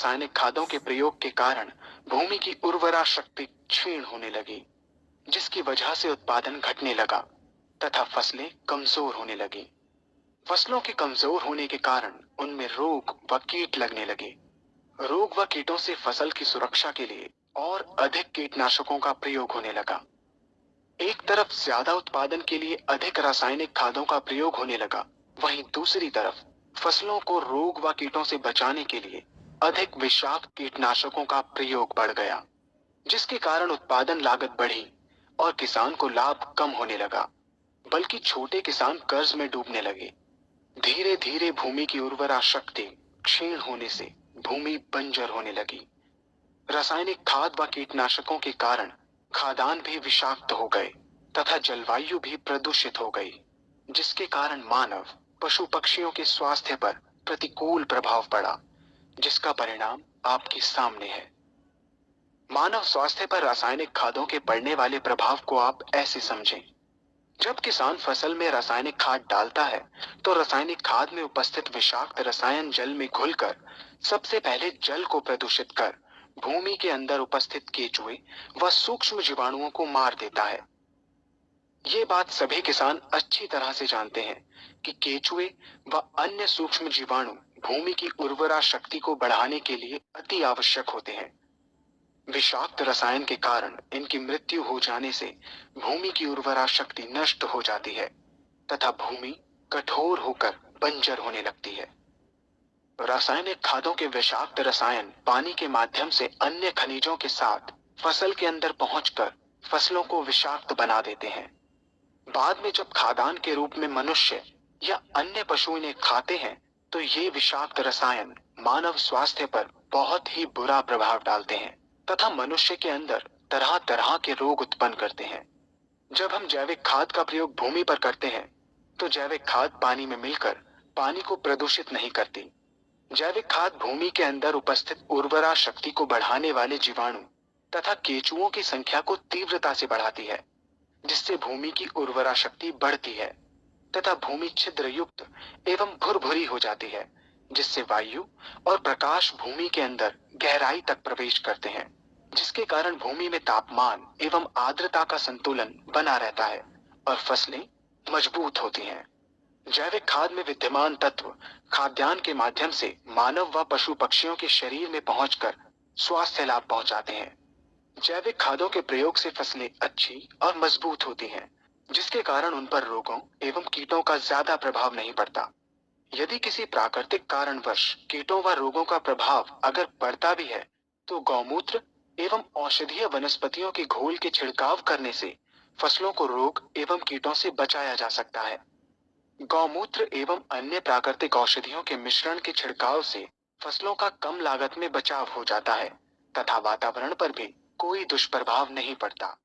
रासायनिक खादों के प्रयोग के कारण भूमि की उर्वरा शक्ति क्षीण होने लगी, जिसकी वजह से उत्पादन घटने लगा तथा फसलें कमजोर होने लगी। फसलों के कमजोर होने के कारण उनमें रोग व कीट लगने लगे। रोग व कीटों से फसल की सुरक्षा के लिए और अधिक कीटनाशकों का प्रयोग होने लगा। एक तरफ ज्यादा उत्पादन के लिए अधिक रासायनिक खादों का प्रयोग होने लगा, वहीं दूसरी तरफ फसलों को रोग व कीटों से बचाने के लिए अधिक विषाक्त कीटनाशकों का प्रयोग बढ़ गया, जिसके कारण उत्पादन लागत बढ़ी और किसान को लाभ कम होने लगा, बल्कि छोटे किसान कर्ज में डूबने लगे। धीरे धीरे भूमि की उर्वरा शक्ति क्षीण होने से भूमि बंजर होने लगी। रासायनिक खाद व कीटनाशकों के कारण खाद्यान्न भी विषाक्त हो गए तथा जलवायु भी प्रदूषित हो गई, जिसके कारण मानव पशु पक्षियों के स्वास्थ्य पर प्रतिकूल प्रभाव पड़ा, जिसका परिणाम आपके सामने है। मानव स्वास्थ्य पर रासायनिक खादों के पड़ने वाले प्रभाव को आप ऐसे समझें। जब किसान फसल में रासायनिक खाद डालता है, तो रासायनिक खाद में उपस्थित विषाक्त रसायन जल में घुलकर सबसे पहले जल को प्रदूषित कर भूमि के अंदर उपस्थित केंचुए व सूक्ष्म जीवाणुओं को मार देता है। ये बात सभी किसान अच्छी तरह से जानते हैं कि केंचुए व अन्य सूक्ष्म जीवाणु भूमि की उर्वरा शक्ति को बढ़ाने के लिए अति आवश्यक होते हैं। विषाक्त रसायन के कारण इनकी मृत्यु हो जाने से भूमि की उर्वरा शक्ति नष्ट हो जाती है तथा भूमि कठोर होकर बंजर होने लगती है। रासायनिक खादों के विषाक्त रसायन पानी के माध्यम से अन्य खनिजों के साथ फसल के अंदर पहुंचकर फसलों को विषाक्त बना देते हैं। बाद में जब खाद्यान्न के रूप में मनुष्य या अन्य पशु इन्हें खाते हैं, तो ये विषाक्त रसायन मानव स्वास्थ्य पर बहुत ही बुरा प्रभाव डालते हैं तथा मनुष्य के अंदर तरह तरह के रोग उत्पन्न करते हैं। जब हम जैविक खाद का प्रयोग भूमि पर करते हैं, तो जैविक खाद पानी में मिलकर पानी को प्रदूषित नहीं करती। जैविक खाद भूमि के अंदर उपस्थित उर्वरा शक्ति को बढ़ाने वाले जीवाणु तथा केंचुओं की संख्या को तीव्रता से बढ़ाती है, जिससे भूमि की उर्वरा शक्ति बढ़ती है तथा भूमि छिद्र युक्त एवं भुरभुरी हो जाती है, जिससे वायु और प्रकाश भूमि के अंदर गहराई तक प्रवेश करते हैं, जिसके कारण भूमि में तापमान एवं आर्द्रता का संतुलन बना रहता है और फसलें मजबूत होती हैं। जैविक खाद में विद्यमान तत्व खाद्यान्न के माध्यम से मानव व पशु पक्षियों के शरीर में पहुंचकर स्वास्थ्य लाभ पहुंचाते हैं। जैविक खादों के प्रयोग से फसलें अच्छी और मजबूत होती हैं, जिसके कारण उन पर रोगों एवं कीटों का ज्यादा प्रभाव नहीं पड़ता। यदि किसी प्राकृतिक कारणवश कीटों व रोगों का प्रभाव अगर पड़ता भी है, तो गौमूत्र एवं औषधीय वनस्पतियों के घोल के छिड़काव करने से फसलों को रोग एवं कीटों से बचाया जा सकता है। गौमूत्र एवं अन्य प्राकृतिक औषधियों के मिश्रण के छिड़काव से फसलों का कम लागत में बचाव हो जाता है तथा वातावरण पर भी कोई दुष्प्रभाव नहीं पड़ता।